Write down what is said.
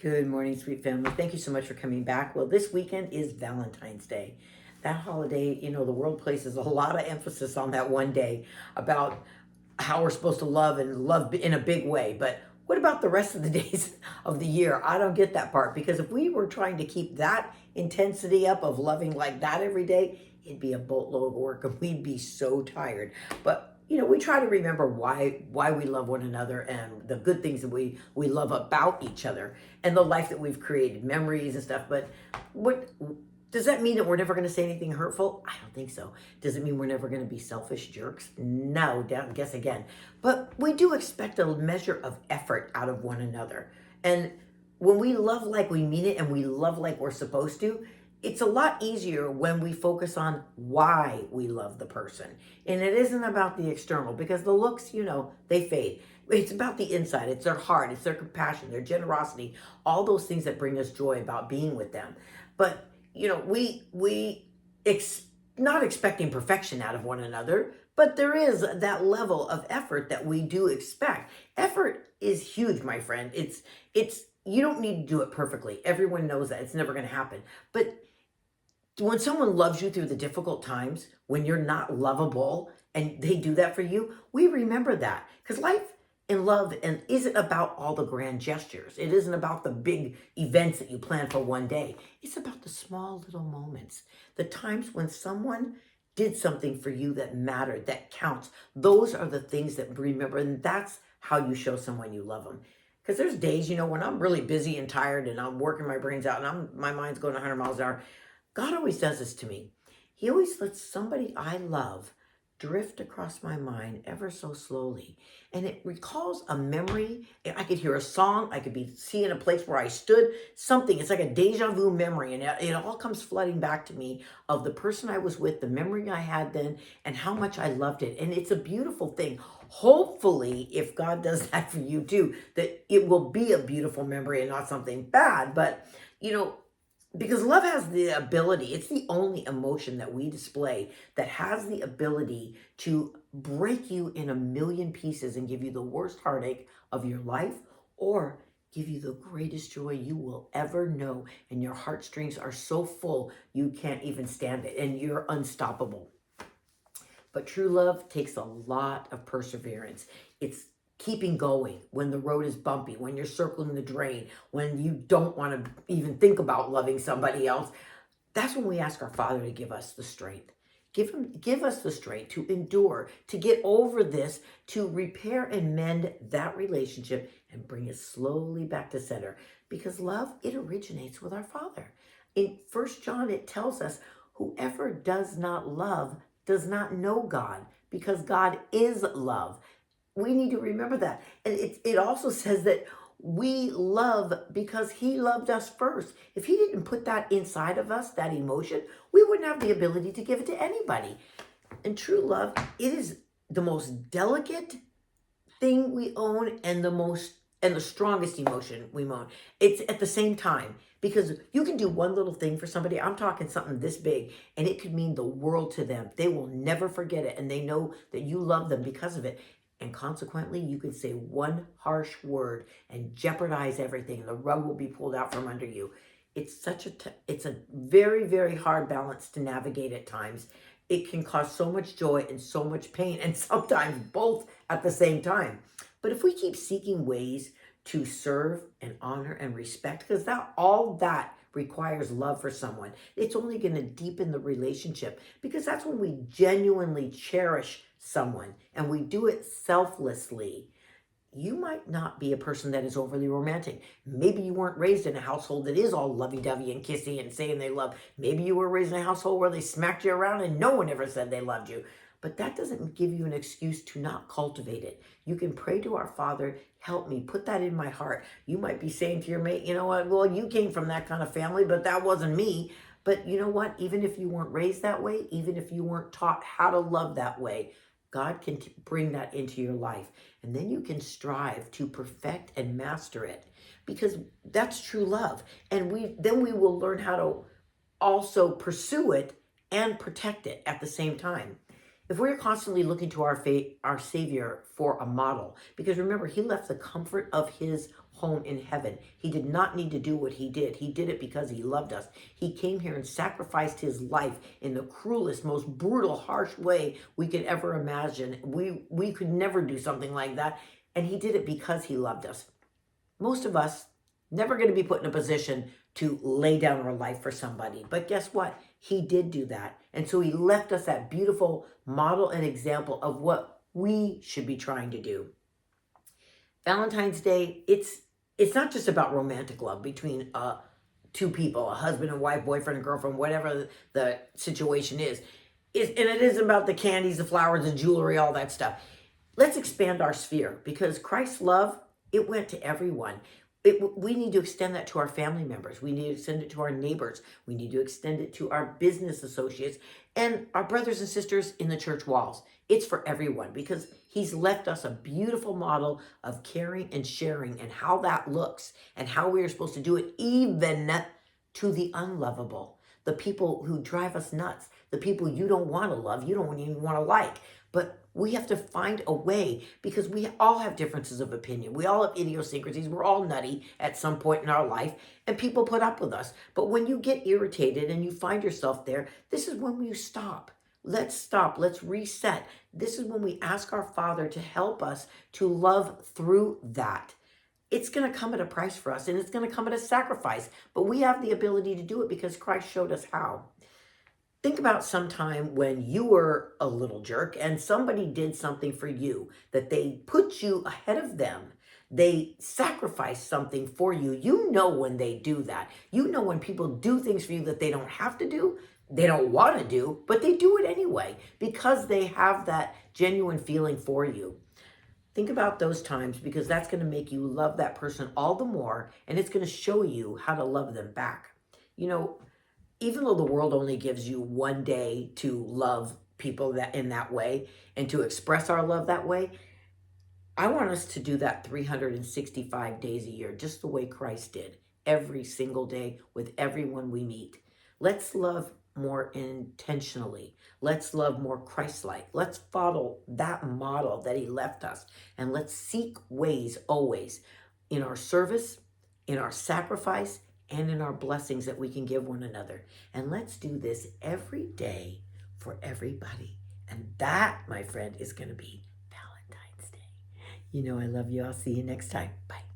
Good morning, sweet family. Thank you so much for coming back. Well, this weekend is Valentine's Day. That holiday, the world places a lot of emphasis on that one day about how we're supposed to love and love in a big way. But what about the rest of the days of the year? I don't get that part because if we were trying to keep that intensity up of loving like that every day, it'd be a boatload of work and we'd be so tired. But we try to remember why we love one another and the good things that we love about each other and the life that we've created, memories and stuff. But what does that mean that we're never going to say anything hurtful? I don't think so. Does it mean we're never going to be selfish jerks? No, guess again. But we do expect a measure of effort out of one another. And when we love like we mean it and we love like we're supposed to, it's a lot easier when we focus on why we love the person. And it isn't about the external because the looks, they fade. It's about the inside. It's their heart. It's their compassion, their generosity, all those things that bring us joy about being with them. But, not expecting perfection out of one another, but there is that level of effort that we do expect. Effort is huge, my friend. It's you don't need to do it perfectly. Everyone knows that. It's never going to happen. But when someone loves you through the difficult times, when you're not lovable and they do that for you, we remember that. Because life and love and isn't about all the grand gestures. It isn't about the big events that you plan for one day. It's about the small little moments. The times when someone did something for you that mattered, that counts. Those are the things that remember. And that's how you show someone you love them. Because there's days, when I'm really busy and tired and I'm working my brains out and my mind's going 100 miles an hour. God always does this to me. He always lets somebody I love drift across my mind ever so slowly. And it recalls a memory. I could hear a song. I could be seeing a place where I stood. Something. It's like a deja vu memory. And it all comes flooding back to me of the person I was with, the memory I had then, and how much I loved it. And it's a beautiful thing. Hopefully, if God does that for you too, that it will be a beautiful memory and not something bad. But, because love has the ability, it's the only emotion that we display that has the ability to break you in a million pieces and give you the worst heartache of your life or give you the greatest joy you will ever know. And your heartstrings are so full, you can't even stand it and you're unstoppable. But true love takes a lot of perseverance. It's keeping going when the road is bumpy, when you're circling the drain, when you don't want to even think about loving somebody else. That's when we ask our Father to give us the strength. Give us the strength to endure, to get over this, to repair and mend that relationship and bring it slowly back to center. Because love, it originates with our Father. In 1 John, it tells us, whoever does not love does not know God, because God is love. We need to remember that. And it also says that we love because he loved us first. If he didn't put that inside of us, that emotion, we wouldn't have the ability to give it to anybody. And true love, it is the most delicate thing we own and the strongest emotion we own. It's at the same time because you can do one little thing for somebody. I'm talking something this big and it could mean the world to them. They will never forget it and they know that you love them because of it. And consequently, you could say one harsh word and jeopardize everything. The rug will be pulled out from under you. It's it's a very, very hard balance to navigate at times. It can cause so much joy and so much pain, and sometimes both at the same time. But if we keep seeking ways to serve and honor and respect, because all that requires love for someone, it's only going to deepen the relationship because that's when we genuinely cherish someone and we do it selflessly. You might not be a person that is overly romantic. Maybe you weren't raised in a household that is all lovey-dovey and kissy and saying they love. Maybe you were raised in a household where they smacked you around and no one ever said they loved you. But that doesn't give you an excuse to not cultivate it. You can pray to our Father, help me, put that in my heart. You might be saying to your mate, you know what, well, you came from that kind of family, but that wasn't me. But you know what, even if you weren't raised that way, even if you weren't taught how to love that way, God can bring that into your life. And then you can strive to perfect and master it because that's true love. And we will learn how to also pursue it and protect it at the same time. If we're constantly looking to our Savior for a model, because remember, he left the comfort of his home in heaven. He did not need to do what he did. He did it because he loved us. He came here and sacrificed his life in the cruelest, most brutal, harsh way we could ever imagine. We could never do something like that. And he did it because he loved us. Most of us never going to be put in a position to lay down our life for somebody. But guess what? He did do that. And so he left us that beautiful model and example of what we should be trying to do. Valentine's Day, it's not just about romantic love between two people, a husband and wife, boyfriend and girlfriend, whatever the situation is. And it isn't about the candies, the flowers, the jewelry, all that stuff. Let's expand our sphere, because Christ's love, it went to everyone. We need to extend that to our family members. We need to extend it to our neighbors. We need to extend it to our business associates and our brothers and sisters in the church walls. It's for everyone, because he's left us a beautiful model of caring and sharing, and how that looks, and how we are supposed to do it, even to the unlovable, the people who drive us nuts, the people you don't want to love, you don't even want to like. But we have to find a way, because we all have differences of opinion. We all have idiosyncrasies. We're all nutty at some point in our life, and people put up with us. But when you get irritated and you find yourself there, this is when you stop. Let's stop. Let's reset. This is when we ask our Father to help us to love through that. It's going to come at a price for us, and it's going to come at a sacrifice. But we have the ability to do it because Christ showed us how. Think about some time when you were a little jerk and somebody did something for you, that they put you ahead of them. They sacrificed something for you. You know when they do that. You know when people do things for you that they don't have to do, they don't want to do, but they do it anyway because they have that genuine feeling for you. Think about those times, because that's going to make you love that person all the more, and it's going to show you how to love them back. You know, even though the world only gives you one day to love people that in that way and to express our love that way, I want us to do that 365 days a year, just the way Christ did, every single day with everyone we meet. Let's love more intentionally. Let's love more Christ-like. Let's follow that model that he left us. And let's seek ways always in our service, in our sacrifice, and in our blessings that we can give one another. And let's do this every day for everybody. And that, my friend, is going to be Valentine's Day. You know I love you. I'll see you next time. Bye.